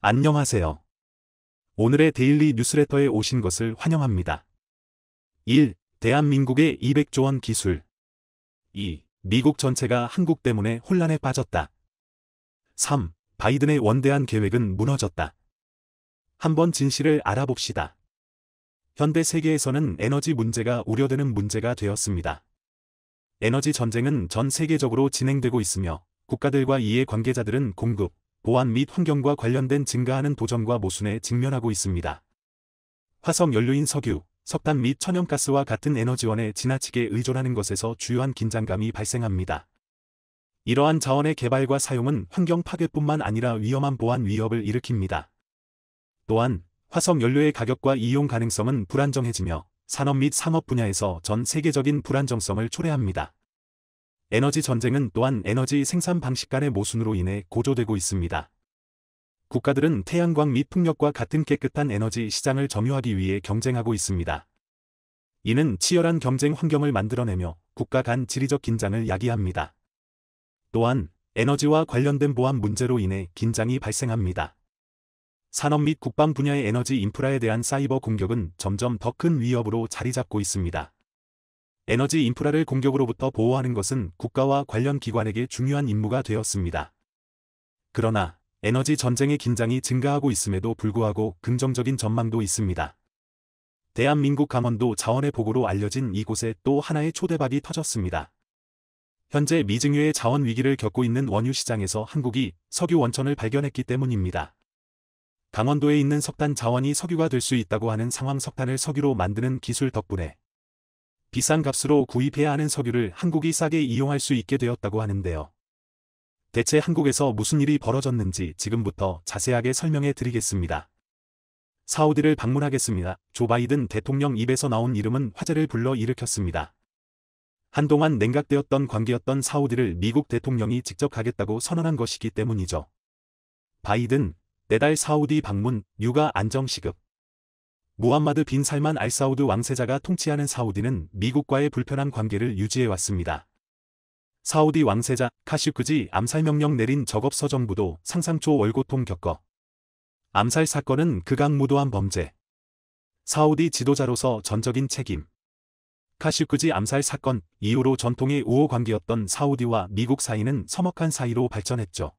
안녕하세요. 오늘의 데일리 뉴스레터에 오신 것을 환영합니다. 1. 대한민국의 200조 원 기술. 2. 미국 전체가 한국 때문에 혼란에 빠졌다. 3. 바이든의 원대한 계획은 무너졌다. 한번 진실을 알아봅시다. 현대 세계에서는 에너지 문제가 우려되는 문제가 되었습니다. 에너지 전쟁은 전 세계적으로 진행되고 있으며 국가들과 이해 관계자들은 공급, 보안 및 환경과 관련된 증가하는 도전과 모순에 직면하고 있습니다. 화석 연료인 석유, 석탄 및 천연가스와 같은 에너지원에 지나치게 의존하는 것에서 주요한 긴장감이 발생합니다. 이러한 자원의 개발과 사용은 환경 파괴뿐만 아니라 위험한 보안 위협을 일으킵니다. 또한 화석 연료의 가격과 이용 가능성은 불안정해지며 산업 및 상업 분야에서 전 세계적인 불안정성을 초래합니다. 에너지 전쟁은 또한 에너지 생산 방식 간의 모순으로 인해 고조되고 있습니다. 국가들은 태양광 및 풍력과 같은 깨끗한 에너지 시장을 점유하기 위해 경쟁하고 있습니다. 이는 치열한 경쟁 환경을 만들어내며 국가 간 지리적 긴장을 야기합니다. 또한 에너지와 관련된 보안 문제로 인해 긴장이 발생합니다. 산업 및 국방 분야의 에너지 인프라에 대한 사이버 공격은 점점 더 큰 위협으로 자리 잡고 있습니다. 에너지 인프라를 공격으로부터 보호하는 것은 국가와 관련 기관에게 중요한 임무가 되었습니다. 그러나 에너지 전쟁의 긴장이 증가하고 있음에도 불구하고 긍정적인 전망도 있습니다. 대한민국 강원도 자원의 보고로 알려진 이곳에 또 하나의 초대박이 터졌습니다. 현재 미증유의 자원 위기를 겪고 있는 원유 시장에서 한국이 석유 원천을 발견했기 때문입니다. 강원도에 있는 석탄 자원이 석유가 될 수 있다고 하는 상황. 석탄을 석유로 만드는 기술 덕분에 비싼 값으로 구입해야 하는 석유를 한국이 싸게 이용할 수 있게 되었다고 하는데요. 대체 한국에서 무슨 일이 벌어졌는지 지금부터 자세하게 설명해 드리겠습니다. 사우디를 방문하겠습니다. 조 바이든 대통령 입에서 나온 이름은 화제를 불러 일으켰습니다. 한동안 냉각되었던 관계였던 사우디를 미국 대통령이 직접 가겠다고 선언한 것이기 때문이죠. 바이든, 내달 사우디 방문, 육아 안정시급. 무함마드 빈 살만 알 사우드 왕세자가 통치하는 사우디는 미국과의 불편한 관계를 유지해왔습니다. 사우디 왕세자 카슈크지 암살 명령 내린 적업서 정부도 상상 초월 고통 겪어. 암살 사건은 극악무도한 범죄. 사우디 지도자로서 전적인 책임. 카슈크지 암살 사건 이후로 전통의 우호 관계였던 사우디와 미국 사이는 서먹한 사이로 발전했죠.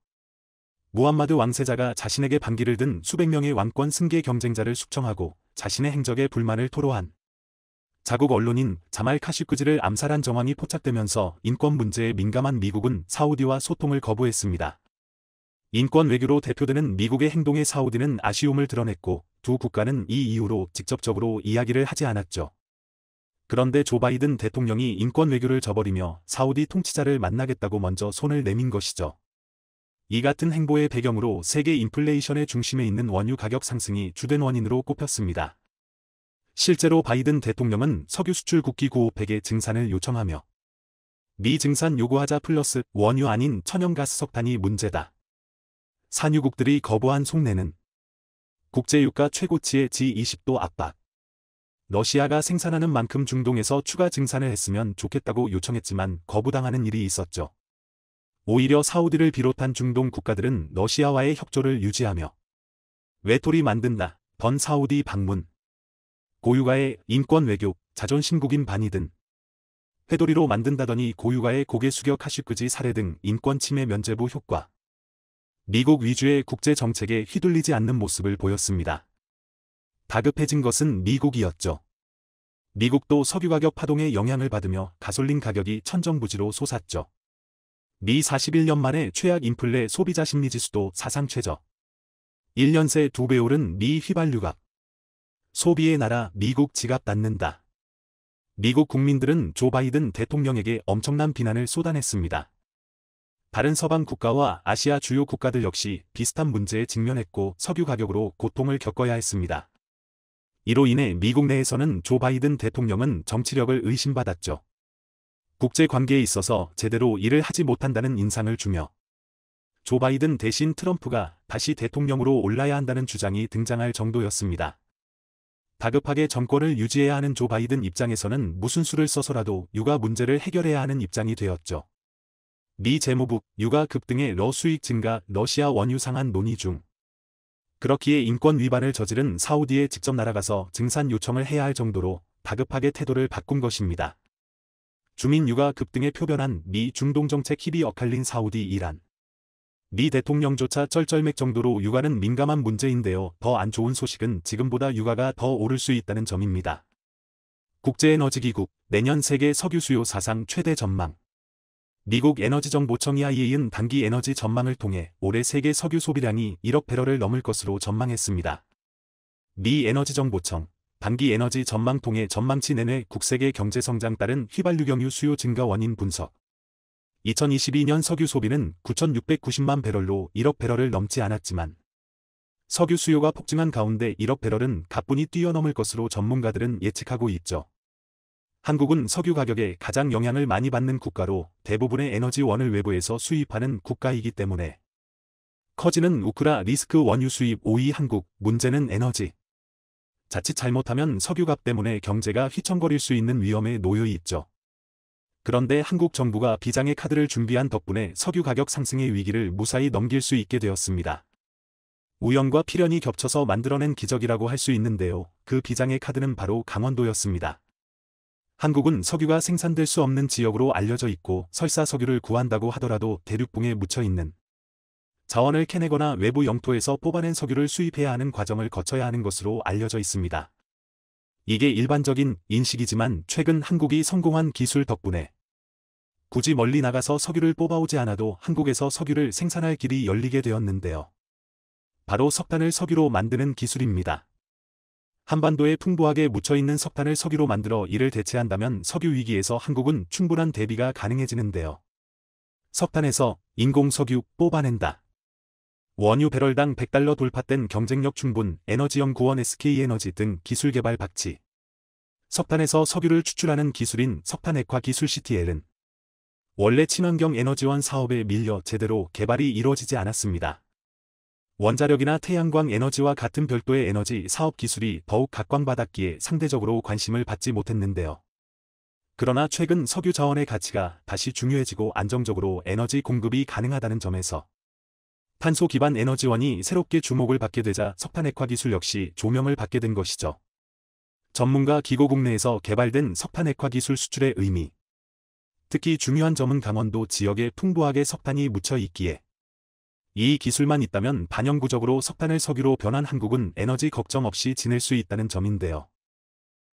무함마드 왕세자가 자신에게 반기를 든 수백 명의 왕권 승계 경쟁자를 숙청하고 자신의 행적에 불만을 토로한 자국 언론인 자말 카슈크지를 암살한 정황이 포착되면서 인권 문제에 민감한 미국은 사우디와 소통을 거부했습니다. 인권 외교로 대표되는 미국의 행동에 사우디는 아쉬움을 드러냈고 두 국가는 이 이후로 직접적으로 이야기를 하지 않았죠. 그런데 조 바이든 대통령이 인권 외교를 저버리며 사우디 통치자를 만나겠다고 먼저 손을 내민 것이죠. 이 같은 행보의 배경으로 세계 인플레이션의 중심에 있는 원유 가격 상승이 주된 원인으로 꼽혔습니다. 실제로 바이든 대통령은 석유 수출 국기 9오펙에 증산을 요청하며 미 증산 요구하자 플러스 원유 아닌 천연가스 석탄이 문제다. 산유국들이 거부한 속내는 국제유가 최고치의 G20도 압박. 러시아가 생산하는 만큼 중동에서 추가 증산을 했으면 좋겠다고 요청했지만 거부당하는 일이 있었죠. 오히려 사우디를 비롯한 중동 국가들은 러시아와의 협조를 유지하며 외톨이 만든다. 던 사우디 방문. 고유가의 인권 외교, 자존심국인 바이든. 회돌이로 만든다더니 고유가의 고개 숙여 카슈크지 살해 등 인권 침해 면죄부 효과. 미국 위주의 국제 정책에 휘둘리지 않는 모습을 보였습니다. 다급해진 것은 미국이었죠. 미국도 석유 가격 파동에 영향을 받으며 가솔린 가격이 천정부지로 솟았죠. 미 41년 만에 최악 인플레 소비자 심리지수도 사상 최저. 1년 새 2배 오른 미 휘발유값. 소비의 나라 미국 지갑 닫는다. 미국 국민들은 조 바이든 대통령에게 엄청난 비난을 쏟아냈습니다. 다른 서방 국가와 아시아 주요 국가들 역시 비슷한 문제에 직면했고 석유 가격으로 고통을 겪어야 했습니다. 이로 인해 미국 내에서는 조 바이든 대통령은 정치력을 의심받았죠. 국제 관계에 있어서 제대로 일을 하지 못한다는 인상을 주며 조 바이든 대신 트럼프가 다시 대통령으로 올라야 한다는 주장이 등장할 정도였습니다. 다급하게 정권을 유지해야 하는 조 바이든 입장에서는 무슨 수를 써서라도 육아 문제를 해결해야 하는 입장이 되었죠. 미 재무부, 육아 급등의 러 수익 증가, 러시아 원유 상한 논의 중. 그렇기에 인권 위반을 저지른 사우디에 직접 날아가서 증산 요청을 해야 할 정도로 다급하게 태도를 바꾼 것입니다. 주민 육아 급등에 표변한 미 중동 정책 힘이 엇갈린 사우디 이란. 미 대통령조차 쩔쩔맥 정도로 육아는 민감한 문제인데요. 더 안 좋은 소식은 지금보다 육아가 더 오를 수 있다는 점입니다. 국제에너지기구 내년 세계 석유 수요 사상 최대 전망. 미국 에너지정보청 EIA는 단기 에너지 전망을 통해 올해 세계 석유 소비량이 1억 배럴을 넘을 것으로 전망했습니다. 미 에너지정보청 단기 에너지 전망 통해 전망치 내내 국세계 경제성장 따른 휘발유경유 수요 증가 원인 분석. 2022년 석유 소비는 9,690만 배럴로 1억 배럴을 넘지 않았지만 석유 수요가 폭증한 가운데 1억 배럴은 가뿐히 뛰어넘을 것으로 전문가들은 예측하고 있죠. 한국은 석유 가격에 가장 영향을 많이 받는 국가로 대부분의 에너지원을 외부에서 수입하는 국가이기 때문에 커지는 우크라 리스크 원유 수입 5위 한국, 문제는 에너지. 자칫 잘못하면 석유값 때문에 경제가 휘청거릴 수 있는 위험에 놓여 있죠. 그런데 한국 정부가 비장의 카드를 준비한 덕분에 석유 가격 상승의 위기를 무사히 넘길 수 있게 되었습니다. 우연과 필연이 겹쳐서 만들어낸 기적이라고 할 수 있는데요. 그 비장의 카드는 바로 강원도였습니다. 한국은 석유가 생산될 수 없는 지역으로 알려져 있고 설사 석유를 구한다고 하더라도 대륙붕에 묻혀있는 자원을 캐내거나 외부 영토에서 뽑아낸 석유를 수입해야 하는 과정을 거쳐야 하는 것으로 알려져 있습니다. 이게 일반적인 인식이지만 최근 한국이 성공한 기술 덕분에 굳이 멀리 나가서 석유를 뽑아오지 않아도 한국에서 석유를 생산할 길이 열리게 되었는데요. 바로 석탄을 석유로 만드는 기술입니다. 한반도에 풍부하게 묻혀있는 석탄을 석유로 만들어 이를 대체한다면 석유 위기에서 한국은 충분한 대비가 가능해지는데요. 석탄에서 인공석유 뽑아낸다. 원유 배럴당 $100 돌파된 경쟁력 충분 에너지연구원 SK에너지 등 기술 개발 박치. 석탄에서 석유를 추출하는 기술인 석탄액화 기술 CTL은 원래 친환경 에너지원 사업에 밀려 제대로 개발이 이루어지지 않았습니다. 원자력이나 태양광 에너지와 같은 별도의 에너지 사업 기술이 더욱 각광받았기에 상대적으로 관심을 받지 못했는데요. 그러나 최근 석유 자원의 가치가 다시 중요해지고 안정적으로 에너지 공급이 가능하다는 점에서 탄소 기반 에너지원이 새롭게 주목을 받게 되자 석탄액화 기술 역시 조명을 받게 된 것이죠. 전문가 기고국 내에서 개발된 석탄액화 기술 수출의 의미. 특히 중요한 점은 강원도 지역에 풍부하게 석탄이 묻혀 있기에 이 기술만 있다면 반영구적으로 석탄을 석유로 변한 한국은 에너지 걱정 없이 지낼 수 있다는 점인데요.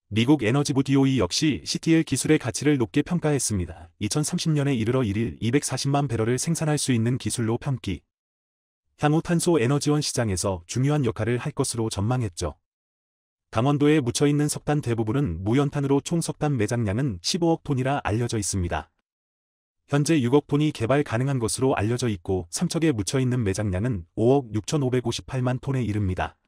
미국 에너지부 DOE 역시 CTL 기술의 가치를 높게 평가했습니다. 2030년에 이르러 1일 240만 배럴을 생산할 수 있는 기술로 평기. 향후 탄소 에너지원 시장에서 중요한 역할을 할 것으로 전망했죠. 강원도에 묻혀있는 석탄 대부분은 무연탄으로 총 석탄 매장량은 15억 톤이라 알려져 있습니다. 현재 6억 톤이 개발 가능한 것으로 알려져 있고 삼척에 묻혀있는 매장량은 5억 6,558만 톤에 이릅니다.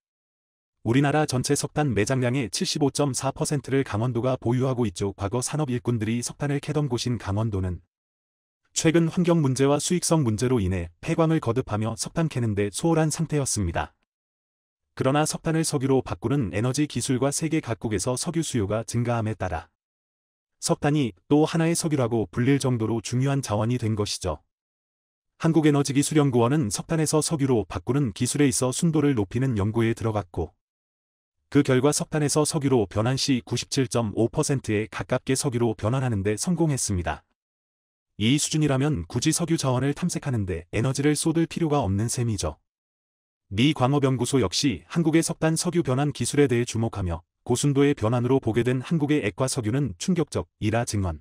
우리나라 전체 석탄 매장량의 75.4%를 강원도가 보유하고 있죠. 과거 산업 일꾼들이 석탄을 캐던 곳인 강원도는 최근 환경 문제와 수익성 문제로 인해 폐광을 거듭하며 석탄 캐는데 소홀한 상태였습니다. 그러나 석탄을 석유로 바꾸는 에너지 기술과 세계 각국에서 석유 수요가 증가함에 따라 석탄이 또 하나의 석유라고 불릴 정도로 중요한 자원이 된 것이죠. 한국에너지기술연구원은 석탄에서 석유로 바꾸는 기술에 있어 순도를 높이는 연구에 들어갔고 그 결과 석탄에서 석유로 변환 시 97.5%에 가깝게 석유로 변환하는 데 성공했습니다. 이 수준이라면 굳이 석유 자원을 탐색하는데 에너지를 쏟을 필요가 없는 셈이죠. 미 광업연구소 역시 한국의 석탄 석유 변환 기술에 대해 주목하며 고순도의 변환으로 보게 된 한국의 액화 석유는 충격적이라 증언.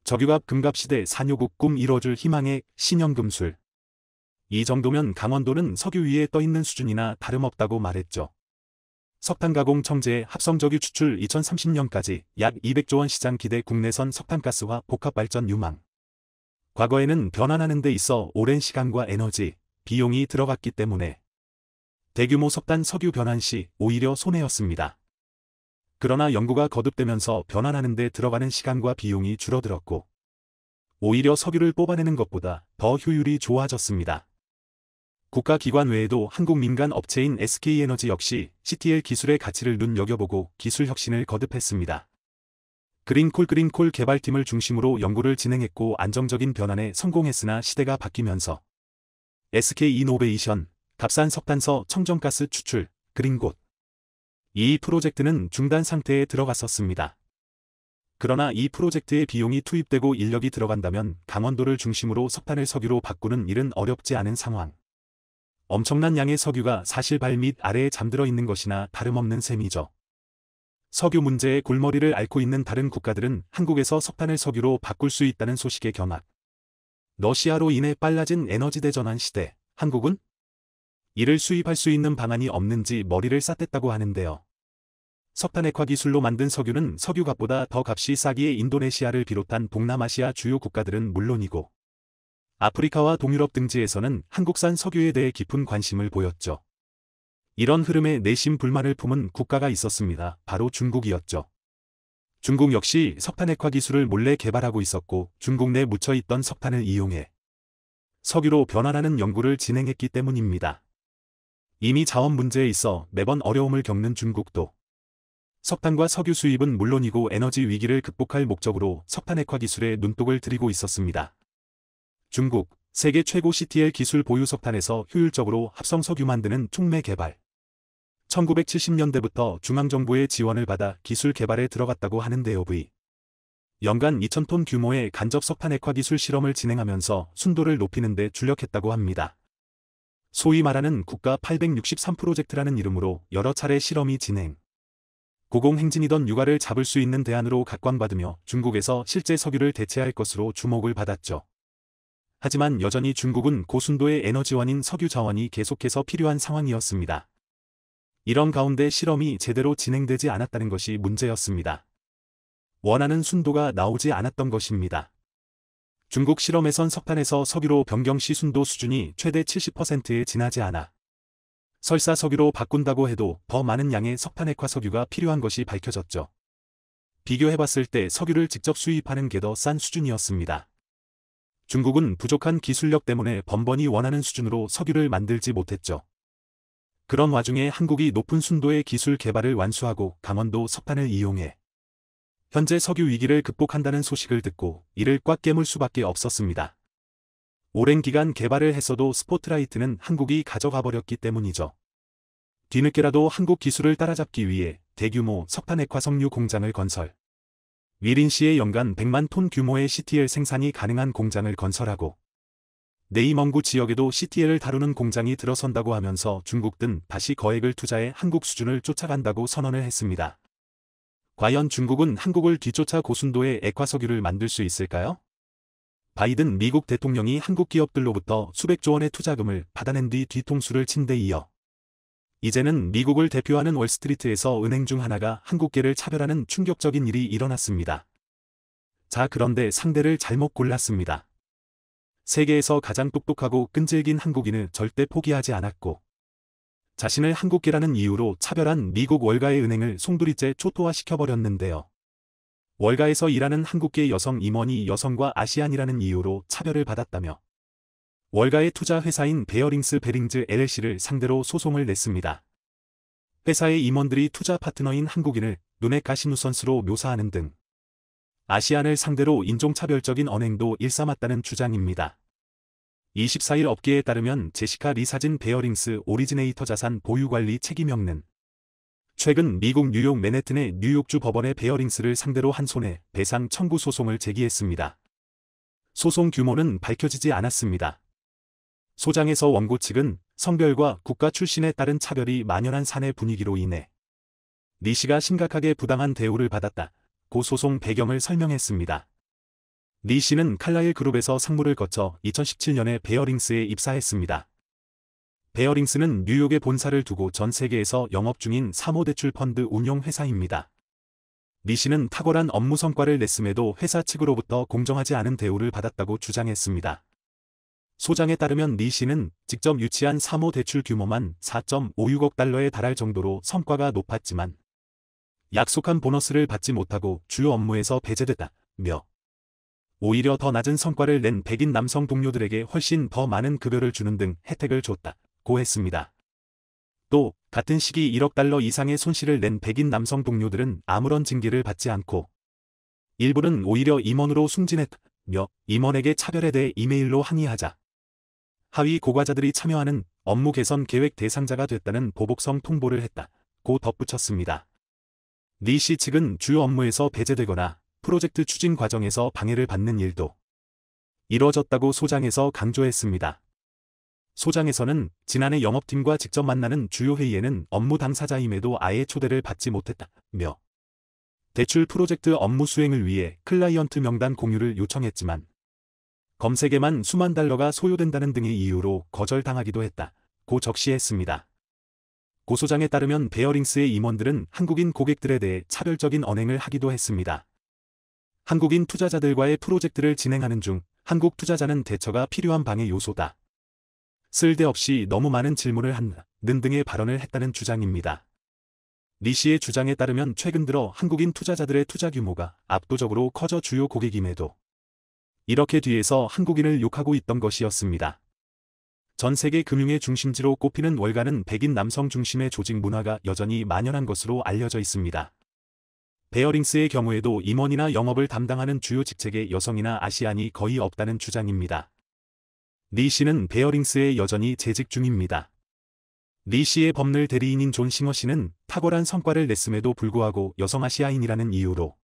적유갑 금갑시대 산요국 꿈 이뤄줄 희망의 신형금술. 이 정도면 강원도는 석유 위에 떠있는 수준이나 다름없다고 말했죠. 석탄 가공 청재의 합성석유 추출 2030년까지 약 200조 원 시장 기대 국내선 석탄가스화 복합발전 유망. 과거에는 변환하는 데 있어 오랜 시간과 에너지, 비용이 들어갔기 때문에 대규모 석탄 석유 변환 시 오히려 손해였습니다. 그러나 연구가 거듭되면서 변환하는 데 들어가는 시간과 비용이 줄어들었고 오히려 석유를 뽑아내는 것보다 더 효율이 좋아졌습니다. 국가기관 외에도 한국 민간 업체인 SK에너지 역시 CTL 기술의 가치를 눈여겨보고 기술 혁신을 거듭했습니다. 그린콜 개발팀을 중심으로 연구를 진행했고 안정적인 변환에 성공했으나 시대가 바뀌면서 SK이노베이션, 값싼 석탄서 청정가스 추출, 그린 곳. 이 프로젝트는 중단 상태에 들어갔었습니다. 그러나 이 프로젝트의 비용이 투입되고 인력이 들어간다면 강원도를 중심으로 석탄을 석유로 바꾸는 일은 어렵지 않은 상황. 엄청난 양의 석유가 사실 발 밑 아래에 잠들어 있는 것이나 다름없는 셈이죠. 석유 문제의 골머리를 앓고 있는 다른 국가들은 한국에서 석탄을 석유로 바꿀 수 있다는 소식에 경악. 러시아로 인해 빨라진 에너지 대전환 시대, 한국은 이를 수입할 수 있는 방안이 없는지 머리를 쌌댔다고 하는데요. 석탄 액화 기술로 만든 석유는 석유값보다 더 값이 싸기에 인도네시아를 비롯한 동남아시아 주요 국가들은 물론이고 아프리카와 동유럽 등지에서는 한국산 석유에 대해 깊은 관심을 보였죠. 이런 흐름에 내심 불만을 품은 국가가 있었습니다. 바로 중국이었죠. 중국 역시 석탄 액화 기술을 몰래 개발하고 있었고 중국 내 묻혀있던 석탄을 이용해 석유로 변환하는 연구를 진행했기 때문입니다. 이미 자원 문제에 있어 매번 어려움을 겪는 중국도 석탄과 석유 수입은 물론이고 에너지 위기를 극복할 목적으로 석탄 액화 기술에 눈독을 들이고 있었습니다. 중국, 세계 최고 CTL 기술 보유 석탄에서 효율적으로 합성 석유 만드는 촉매 개발. 1970년대부터 중앙정부의 지원을 받아 기술 개발에 들어갔다고 하는데요. 연간 2,000톤 규모의 간접 석탄 액화 기술 실험을 진행하면서 순도를 높이는 데 주력했다고 합니다. 소위 말하는 국가 863 프로젝트라는 이름으로 여러 차례 실험이 진행. 고공행진이던 육아를 잡을 수 있는 대안으로 각광받으며 중국에서 실제 석유를 대체할 것으로 주목을 받았죠. 하지만 여전히 중국은 고순도의 에너지원인 석유 자원이 계속해서 필요한 상황이었습니다. 이런 가운데 실험이 제대로 진행되지 않았다는 것이 문제였습니다. 원하는 순도가 나오지 않았던 것입니다. 중국 실험에선 석탄에서 석유로 변경 시 순도 수준이 최대 70%에 지나지 않아 설사 석유로 바꾼다고 해도 더 많은 양의 석탄 액화 석유가 필요한 것이 밝혀졌죠. 비교해봤을 때 석유를 직접 수입하는 게 더 싼 수준이었습니다. 중국은 부족한 기술력 때문에 번번이 원하는 수준으로 석유를 만들지 못했죠. 그런 와중에 한국이 높은 순도의 기술 개발을 완수하고 강원도 석탄을 이용해 현재 석유 위기를 극복한다는 소식을 듣고 이를 꽉 깨물 수밖에 없었습니다. 오랜 기간 개발을 했어도 스포트라이트는 한국이 가져가 버렸기 때문이죠. 뒤늦게라도 한국 기술을 따라잡기 위해 대규모 석탄 액화 석유 공장을 건설. 위린시에 연간 100만 톤 규모의 CTL 생산이 가능한 공장을 건설하고 내이멍구 지역에도 CTL을 다루는 공장이 들어선다고 하면서 중국 등 다시 거액을 투자해 한국 수준을 쫓아간다고 선언을 했습니다. 과연 중국은 한국을 뒤쫓아 고순도의 액화 석유를 만들 수 있을까요? 바이든 미국 대통령이 한국 기업들로부터 수백조 원의 투자금을 받아낸 뒤 뒤통수를 친 데 이어 이제는 미국을 대표하는 월스트리트에서 은행 중 하나가 한국계를 차별하는 충격적인 일이 일어났습니다. 자, 그런데 상대를 잘못 골랐습니다. 세계에서 가장 똑똑하고 끈질긴 한국인을 절대 포기하지 않았고 자신을 한국계라는 이유로 차별한 미국 월가의 은행을 송두리째 초토화시켜버렸는데요. 월가에서 일하는 한국계 여성 임원이 여성과 아시안이라는 이유로 차별을 받았다며 월가의 투자 회사인 베어링스 베링즈 LLC를 상대로 소송을 냈습니다. 회사의 임원들이 투자 파트너인 한국인을 눈의 가시누선수로 묘사하는 등 아시안을 상대로 인종차별적인 언행도 일삼았다는 주장입니다. 24일 업계에 따르면 제시카 리 사진 베어링스 오리지네이터 자산 보유관리 책임형는 최근 미국 뉴욕 맨해튼의 뉴욕주 법원에 베어링스를 상대로 한 손해배상 청구 소송을 제기했습니다. 소송 규모는 밝혀지지 않았습니다. 소장에서 원고 측은 성별과 국가 출신에 따른 차별이 만연한 사내 분위기로 인해 리 씨가 심각하게 부당한 대우를 받았다. 고 소송 배경을 설명했습니다. 리 씨는 칼라일 그룹에서 상무를 거쳐 2017년에 베어링스에 입사했습니다. 베어링스는 뉴욕에 본사를 두고 전 세계에서 영업 중인 사모대출 펀드 운용 회사입니다. 리 씨는 탁월한 업무 성과를 냈음에도 회사 측으로부터 공정하지 않은 대우를 받았다고 주장했습니다. 소장에 따르면 리 씨는 직접 유치한 사모대출 규모만 4.56억 달러에 달할 정도로 성과가 높았지만 약속한 보너스를 받지 못하고 주요 업무에서 배제됐다며 오히려 더 낮은 성과를 낸 백인 남성 동료들에게 훨씬 더 많은 급여를 주는 등 혜택을 줬다고 했습니다. 또 같은 시기 1억 달러 이상의 손실을 낸 백인 남성 동료들은 아무런 징계를 받지 않고 일부는 오히려 임원으로 승진했다며 임원에게 차별에 대해 이메일로 항의하자 하위 고과자들이 참여하는 업무 개선 계획 대상자가 됐다는 보복성 통보를 했다고 덧붙였습니다. 리 씨 측은 주요 업무에서 배제되거나 프로젝트 추진 과정에서 방해를 받는 일도 이뤄졌다고 소장에서 강조했습니다. 소장에서는 지난해 영업팀과 직접 만나는 주요 회의에는 업무 당사자임에도 아예 초대를 받지 못했다며 대출 프로젝트 업무 수행을 위해 클라이언트 명단 공유를 요청했지만 검색에만 수만 달러가 소요된다는 등의 이유로 거절당하기도 했다고 적시했습니다. 고 소장에 따르면 베어링스의 임원들은 한국인 고객들에 대해 차별적인 언행을 하기도 했습니다. 한국인 투자자들과의 프로젝트를 진행하는 중 한국 투자자는 대처가 필요한 방해 요소다. 쓸데없이 너무 많은 질문을 하는 등의 발언을 했다는 주장입니다. 리 씨의 주장에 따르면 최근 들어 한국인 투자자들의 투자 규모가 압도적으로 커져 주요 고객임에도 이렇게 뒤에서 한국인을 욕하고 있던 것이었습니다. 전 세계 금융의 중심지로 꼽히는 월가는 백인 남성 중심의 조직 문화가 여전히 만연한 것으로 알려져 있습니다. 베어링스의 경우에도 임원이나 영업을 담당하는 주요 직책에 여성이나 아시안이 거의 없다는 주장입니다. 리 씨는 베어링스에 여전히 재직 중입니다. 리 씨의 법률 대리인인 존 싱어 씨는 탁월한 성과를 냈음에도 불구하고 여성 아시아인이라는 이유로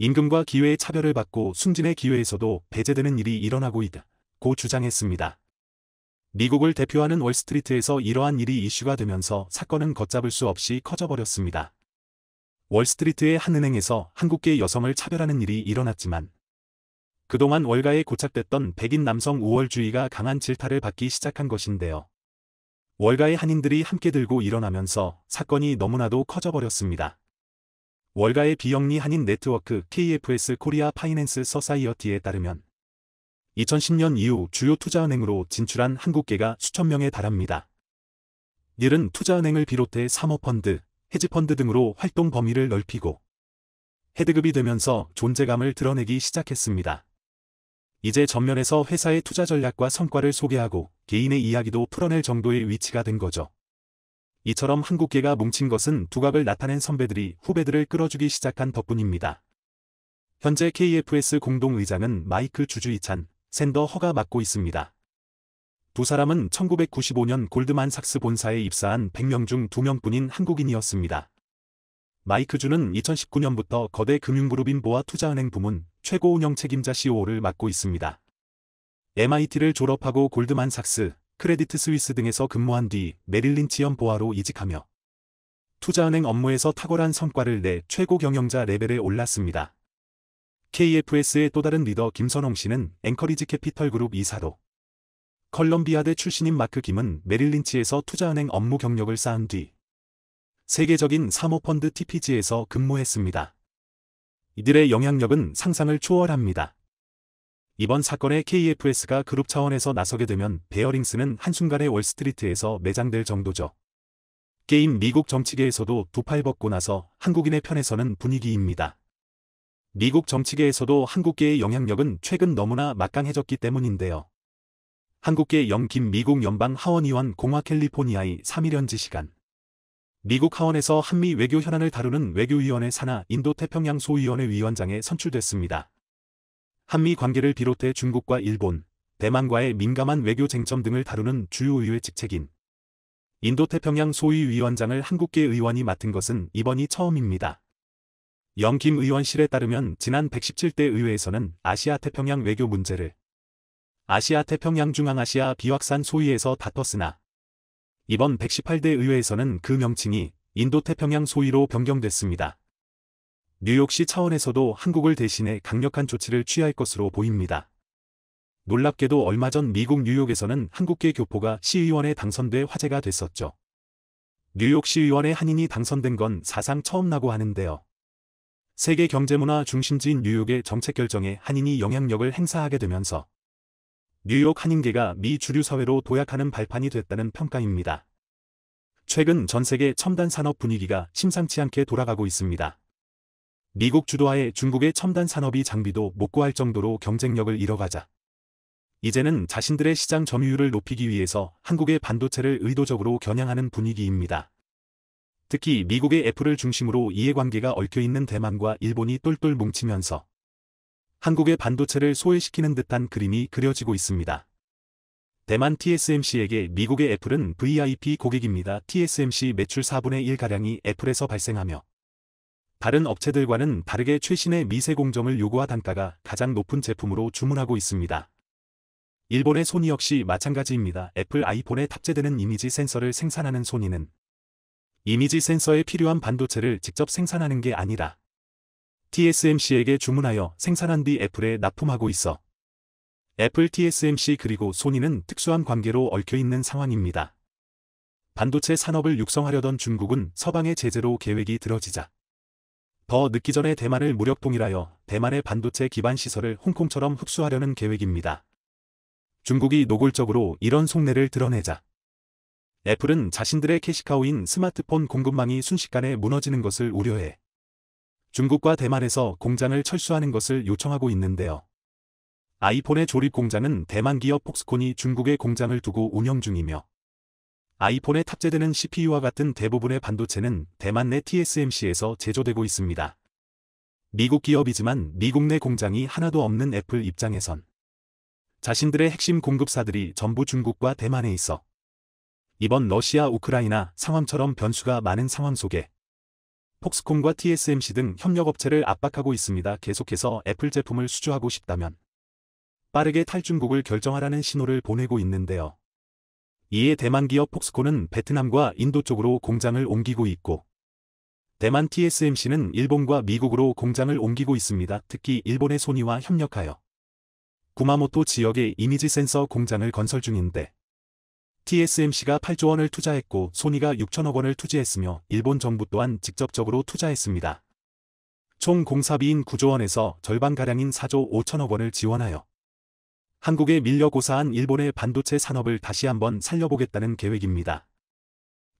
임금과 기회의 차별을 받고 승진의 기회에서도 배제되는 일이 일어나고 있다고 주장했습니다. 미국을 대표하는 월스트리트에서 이러한 일이 이슈가 되면서 사건은 걷잡을 수 없이 커져버렸습니다. 월스트리트의 한 은행에서 한국계 여성을 차별하는 일이 일어났지만 그동안 월가에 고착됐던 백인 남성 우월주의가 강한 질타를 받기 시작한 것인데요. 월가의 한인들이 함께 들고 일어나면서 사건이 너무나도 커져버렸습니다. 월가의 비영리 한인 네트워크 KFS 코리아 파이낸스 서사이어티에 따르면 2010년 이후 주요 투자은행으로 진출한 한국계가 수천 명에 달합니다. 이들은 투자은행을 비롯해 사모펀드, 헤지펀드 등으로 활동 범위를 넓히고 헤드급이 되면서 존재감을 드러내기 시작했습니다. 이제 전면에서 회사의 투자 전략과 성과를 소개하고 개인의 이야기도 풀어낼 정도의 위치가 된 거죠. 이처럼 한국계가 뭉친 것은 두각을 나타낸 선배들이 후배들을 끌어주기 시작한 덕분입니다. 현재 KFS 공동의장은 마이크 주주이찬, 샌더 허가 맡고 있습니다. 두 사람은 1995년 골드만삭스 본사에 입사한 100명 중 2명뿐인 한국인이었습니다. 마이크 주는 2019년부터 거대 금융그룹인 보아 투자은행 부문 최고 운영 책임자 COO를 맡고 있습니다. MIT를 졸업하고 골드만삭스, 크레디트 스위스 등에서 근무한 뒤 메릴린치연 보아로 이직하며 투자은행 업무에서 탁월한 성과를 내 최고 경영자 레벨에 올랐습니다. KFS의 또 다른 리더 김선홍 씨는 앵커리지 캐피털 그룹 이사로 컬럼비아대 출신인 마크 김은 메릴린치에서 투자은행 업무 경력을 쌓은 뒤 세계적인 사모펀드 TPG에서 근무했습니다. 이들의 영향력은 상상을 초월합니다. 이번 사건에 KFS가 그룹 차원에서 나서게 되면 베어링스는 한순간에 월스트리트에서 매장될 정도죠. 게임 미국 정치계에서도 두 팔 벗고 나서 한국인의 편에 서는 분위기입니다. 미국 정치계에서도 한국계의 영향력은 최근 너무나 막강해졌기 때문인데요. 한국계 영김 미국 연방 하원의원 공화 캘리포니아의 3.1현지 시간 미국 하원에서 한미 외교 현안을 다루는 외교위원회 산하 인도태평양 소위원회 위원장에 선출됐습니다. 한미 관계를 비롯해 중국과 일본, 대만과의 민감한 외교 쟁점 등을 다루는 주요 의회 직책인 인도태평양 소위위원장을 한국계 의원이 맡은 것은 이번이 처음입니다. 영김 의원실에 따르면 지난 117대 의회에서는 아시아태평양 외교 문제를 아시아태평양 중앙아시아 비확산 소위에서 다퉜으나 이번 118대 의회에서는 그 명칭이 인도태평양 소위로 변경됐습니다. 뉴욕시 차원에서도 한국을 대신해 강력한 조치를 취할 것으로 보입니다. 놀랍게도 얼마 전 미국 뉴욕에서는 한국계 교포가 시의원에 당선돼 화제가 됐었죠. 뉴욕 시의원에 한인이 당선된 건 사상 처음이라고 하는데요. 세계 경제문화 중심지인 뉴욕의 정책 결정에 한인이 영향력을 행사하게 되면서 뉴욕 한인계가 미 주류 사회로 도약하는 발판이 됐다는 평가입니다. 최근 전 세계 첨단 산업 분위기가 심상치 않게 돌아가고 있습니다. 미국 주도하에 중국의 첨단 산업이 장비도 못 구할 정도로 경쟁력을 잃어가자 이제는 자신들의 시장 점유율을 높이기 위해서 한국의 반도체를 의도적으로 겨냥하는 분위기입니다. 특히 미국의 애플을 중심으로 이해관계가 얽혀있는 대만과 일본이 똘똘 뭉치면서 한국의 반도체를 소외시키는 듯한 그림이 그려지고 있습니다. 대만 TSMC에게 미국의 애플은 VIP 고객입니다. TSMC 매출 4분의 1가량이 애플에서 발생하며 다른 업체들과는 다르게 최신의 미세 공정을 요구하 단가가 가장 높은 제품으로 주문하고 있습니다. 일본의 소니 역시 마찬가지입니다. 애플 아이폰에 탑재되는 이미지 센서를 생산하는 소니는 이미지 센서에 필요한 반도체를 직접 생산하는 게 아니라 TSMC에게 주문하여 생산한 뒤 애플에 납품하고 있어 애플, TSMC 그리고 소니는 특수한 관계로 얽혀있는 상황입니다. 반도체 산업을 육성하려던 중국은 서방의 제재로 계획이 들어지자 더 늦기 전에 대만을 무력 통일하여 대만의 반도체 기반 시설을 홍콩처럼 흡수하려는 계획입니다. 중국이 노골적으로 이런 속내를 드러내자 애플은 자신들의 캐시카우인 스마트폰 공급망이 순식간에 무너지는 것을 우려해 중국과 대만에서 공장을 철수하는 것을 요청하고 있는데요. 아이폰의 조립 공장은 대만 기업 폭스콘이 중국에 공장을 두고 운영 중이며 아이폰에 탑재되는 CPU와 같은 대부분의 반도체는 대만 내 TSMC에서 제조되고 있습니다. 미국 기업이지만 미국 내 공장이 하나도 없는 애플 입장에선 자신들의 핵심 공급사들이 전부 중국과 대만에 있어 이번 러시아 우크라이나 상황처럼 변수가 많은 상황 속에 폭스콘과 TSMC 등 협력업체를 압박하고 있습니다. 계속해서 애플 제품을 수주하고 싶다면 빠르게 탈중국을 결정하라는 신호를 보내고 있는데요. 이에 대만 기업 폭스콘은 베트남과 인도 쪽으로 공장을 옮기고 있고 대만 TSMC는 일본과 미국으로 공장을 옮기고 있습니다. 특히 일본의 소니와 협력하여 구마모토 지역에 이미지 센서 공장을 건설 중인데 TSMC가 8조 원을 투자했고 소니가 6천억 원을 투자했으며 일본 정부 또한 직접적으로 투자했습니다. 총 공사비인 9조 원에서 절반가량인 4조 5천억 원을 지원하여 한국에 밀려 고사한 일본의 반도체 산업을 다시 한번 살려보겠다는 계획입니다.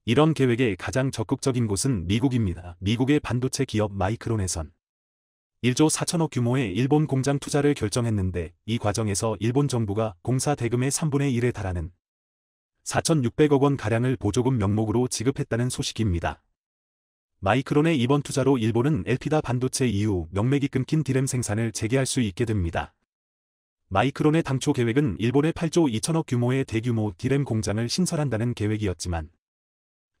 이런 계획에 가장 적극적인 곳은 미국입니다. 미국의 반도체 기업 마이크론에선 1조 4천억 규모의 일본 공장 투자를 결정했는데 이 과정에서 일본 정부가 공사 대금의 3분의 1에 달하는 4,600억 원 가량을 보조금 명목으로 지급했다는 소식입니다. 마이크론의 이번 투자로 일본은 엘피다 반도체 이후 명맥이 끊긴 디램 생산을 재개할 수 있게 됩니다. 마이크론의 당초 계획은 일본의 8조 2천억 규모의 대규모 디램 공장을 신설한다는 계획이었지만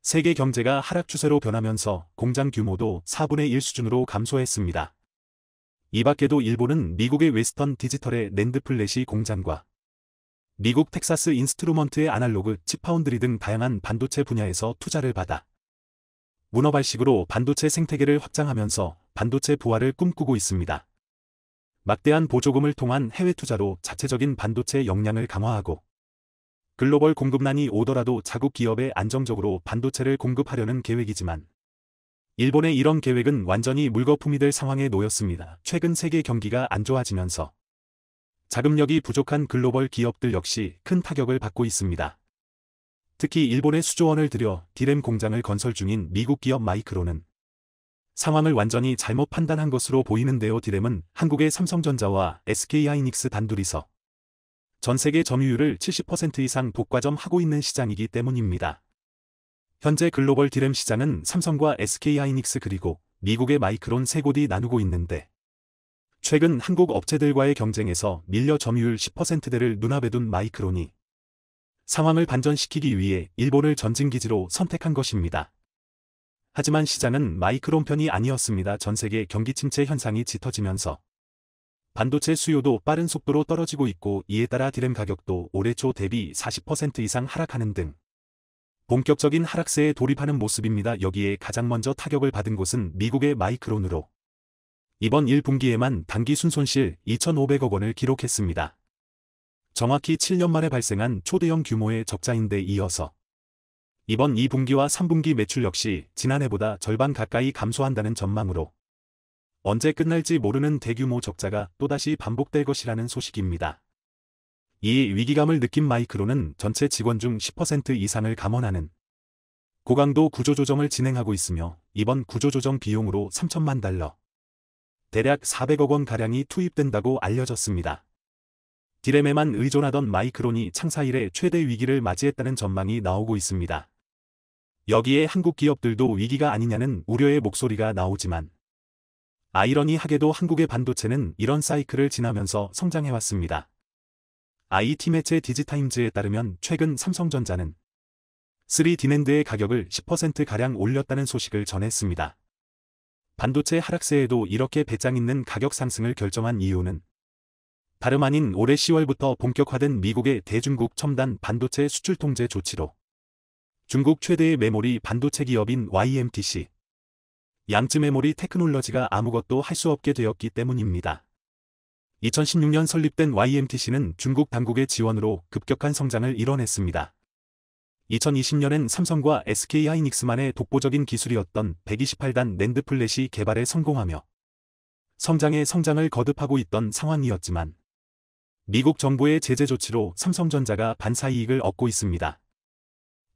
세계 경제가 하락 추세로 변하면서 공장 규모도 4분의 1 수준으로 감소했습니다. 이 밖에도 일본은 미국의 웨스턴 디지털의 낸드 플래시 공장과 미국 텍사스 인스트루먼트의 아날로그 칩 파운드리 등 다양한 반도체 분야에서 투자를 받아 문어발식으로 반도체 생태계를 확장하면서 반도체 부활을 꿈꾸고 있습니다. 막대한 보조금을 통한 해외 투자로 자체적인 반도체 역량을 강화하고 글로벌 공급난이 오더라도 자국 기업에 안정적으로 반도체를 공급하려는 계획이지만 일본의 이런 계획은 완전히 물거품이 될 상황에 놓였습니다. 최근 세계 경기가 안 좋아지면서 자금력이 부족한 글로벌 기업들 역시 큰 타격을 받고 있습니다. 특히 일본에 수조 원을 들여 디램 공장을 건설 중인 미국 기업 마이크론은 상황을 완전히 잘못 판단한 것으로 보이는데요. 디램은 한국의 삼성전자와 SK하이닉스 단둘이서 전 세계 점유율을 70% 이상 독과점하고 있는 시장이기 때문입니다. 현재 글로벌 디램 시장은 삼성과 SK하이닉스 그리고 미국의 마이크론 세 곳이 나누고 있는데 최근 한국 업체들과의 경쟁에서 밀려 점유율 10%대를 눈앞에 둔 마이크론이 상황을 반전시키기 위해 일본을 전진기지로 선택한 것입니다. 하지만 시장은 마이크론 편이 아니었습니다. 전 세계 경기 침체 현상이 짙어지면서 반도체 수요도 빠른 속도로 떨어지고 있고 이에 따라 디램 가격도 올해 초 대비 40% 이상 하락하는 등 본격적인 하락세에 돌입하는 모습입니다. 여기에 가장 먼저 타격을 받은 곳은 미국의 마이크론으로 이번 1분기에만 단기 순손실 2,500억 원을 기록했습니다. 정확히 7년 만에 발생한 초대형 규모의 적자인데 이어서 이번 2분기와 3분기 매출 역시 지난해보다 절반 가까이 감소한다는 전망으로 언제 끝날지 모르는 대규모 적자가 또다시 반복될 것이라는 소식입니다. 이 위기감을 느낀 마이크론은 전체 직원 중 10% 이상을 감원하는 고강도 구조조정을 진행하고 있으며 이번 구조조정 비용으로 3천만 달러, 대략 400억 원가량이 투입된다고 알려졌습니다. 디램에만 의존하던 마이크론이 창사 이래 최대 위기를 맞이했다는 전망이 나오고 있습니다. 여기에 한국 기업들도 위기가 아니냐는 우려의 목소리가 나오지만 아이러니하게도 한국의 반도체는 이런 사이클을 지나면서 성장해왔습니다. IT 매체 디지타임즈에 따르면 최근 삼성전자는 3D 낸드의 가격을 10%가량 올렸다는 소식을 전했습니다. 반도체 하락세에도 이렇게 배짱 있는 가격 상승을 결정한 이유는 다름 아닌 올해 10월부터 본격화된 미국의 대중국 첨단 반도체 수출 통제 조치로 중국 최대의 메모리 반도체 기업인 YMTC, 양쯔 메모리 테크놀러지가 아무것도 할 수 없게 되었기 때문입니다. 2016년 설립된 YMTC는 중국 당국의 지원으로 급격한 성장을 이뤄냈습니다. 2020년엔 삼성과 SK하이닉스만의 독보적인 기술이었던 128단 낸드 플랫이 개발에 성공하며 성장에 성장을 거듭하고 있던 상황이었지만 미국 정부의 제재 조치로 삼성전자가 반사이익을 얻고 있습니다.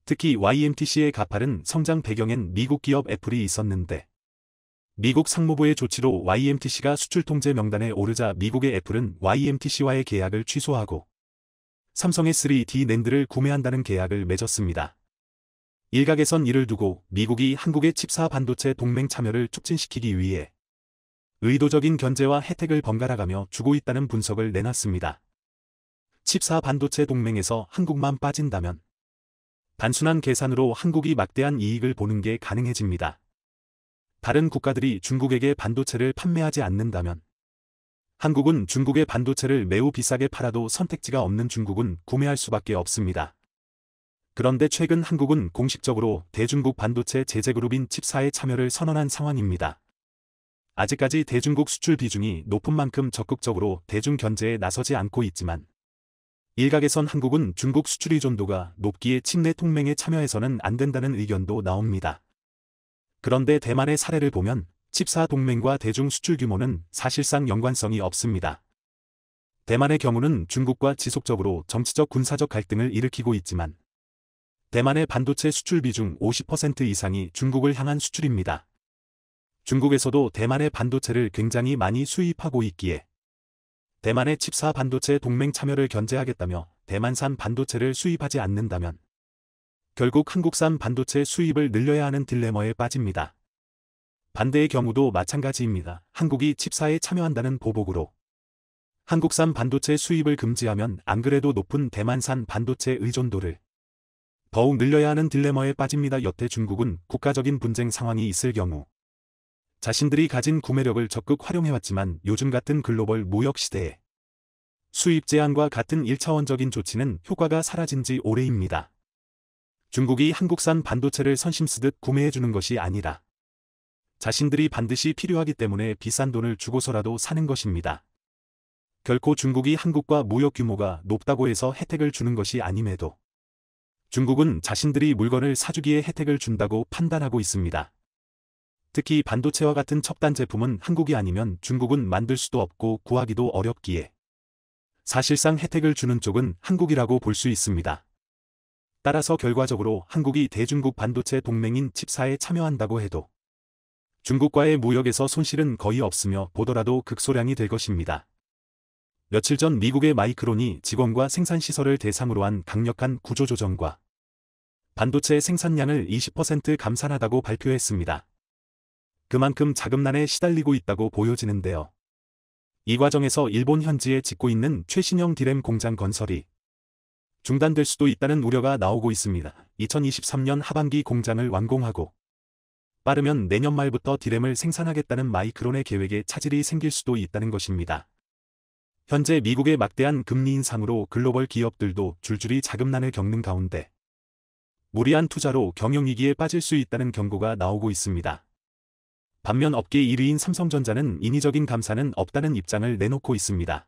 특히 YMTC의 가파른 성장 배경엔 미국 기업 애플이 있었는데 미국 상무부의 조치로 YMTC가 수출 통제 명단에 오르자 미국의 애플은 YMTC와의 계약을 취소하고 삼성의 3D 낸드를 구매한다는 계약을 맺었습니다. 일각에선 이를 두고 미국이 한국의 칩4 반도체 동맹 참여를 촉진시키기 위해 의도적인 견제와 혜택을 번갈아가며 주고 있다는 분석을 내놨습니다. 칩4 반도체 동맹에서 한국만 빠진다면 단순한 계산으로 한국이 막대한 이익을 보는 게 가능해집니다. 다른 국가들이 중국에게 반도체를 판매하지 않는다면 한국은 중국의 반도체를 매우 비싸게 팔아도 선택지가 없는 중국은 구매할 수밖에 없습니다. 그런데 최근 한국은 공식적으로 대중국 반도체 제재그룹인 칩4에 참여를 선언한 상황입니다. 아직까지 대중국 수출 비중이 높은 만큼 적극적으로 대중 견제에 나서지 않고 있지만 일각에선 한국은 중국 수출 의존도가 높기에 칩내 동맹에 참여해서는 안 된다는 의견도 나옵니다. 그런데 대만의 사례를 보면 칩4 동맹과 대중 수출 규모는 사실상 연관성이 없습니다. 대만의 경우는 중국과 지속적으로 정치적 군사적 갈등을 일으키고 있지만 대만의 반도체 수출 비중 50% 이상이 중국을 향한 수출입니다. 중국에서도 대만의 반도체를 굉장히 많이 수입하고 있기에 대만의 칩4 반도체 동맹 참여를 견제하겠다며 대만산 반도체를 수입하지 않는다면 결국 한국산 반도체 수입을 늘려야 하는 딜레마에 빠집니다. 반대의 경우도 마찬가지입니다. 한국이 칩4에 참여한다는 보복으로 한국산 반도체 수입을 금지하면 안 그래도 높은 대만산 반도체 의존도를 더욱 늘려야 하는 딜레마에 빠집니다. 여태 중국은 국가적인 분쟁 상황이 있을 경우 자신들이 가진 구매력을 적극 활용해왔지만 요즘 같은 글로벌 무역 시대에 수입 제한과 같은 1차원적인 조치는 효과가 사라진 지 오래입니다. 중국이 한국산 반도체를 선심쓰듯 구매해주는 것이 아니라 자신들이 반드시 필요하기 때문에 비싼 돈을 주고서라도 사는 것입니다. 결코 중국이 한국과 무역 규모가 높다고 해서 혜택을 주는 것이 아님에도 중국은 자신들이 물건을 사주기에 혜택을 준다고 판단하고 있습니다. 특히 반도체와 같은 첨단 제품은 한국이 아니면 중국은 만들 수도 없고 구하기도 어렵기에 사실상 혜택을 주는 쪽은 한국이라고 볼 수 있습니다. 따라서 결과적으로 한국이 대중국 반도체 동맹인 칩4에 참여한다고 해도 중국과의 무역에서 손실은 거의 없으며 보더라도 극소량이 될 것입니다. 며칠 전 미국의 마이크론이 직원과 생산시설을 대상으로 한 강력한 구조조정과 반도체 생산량을 20% 감산하다고 발표했습니다. 그만큼 자금난에 시달리고 있다고 보여지는데요. 이 과정에서 일본 현지에 짓고 있는 최신형 디램 공장 건설이 중단될 수도 있다는 우려가 나오고 있습니다. 2023년 하반기 공장을 완공하고 빠르면 내년 말부터 디램을 생산하겠다는 마이크론의 계획에 차질이 생길 수도 있다는 것입니다. 현재 미국의 막대한 금리 인상으로 글로벌 기업들도 줄줄이 자금난을 겪는 가운데 무리한 투자로 경영위기에 빠질 수 있다는 경고가 나오고 있습니다. 반면 업계 1위인 삼성전자는 인위적인 감산은 없다는 입장을 내놓고 있습니다.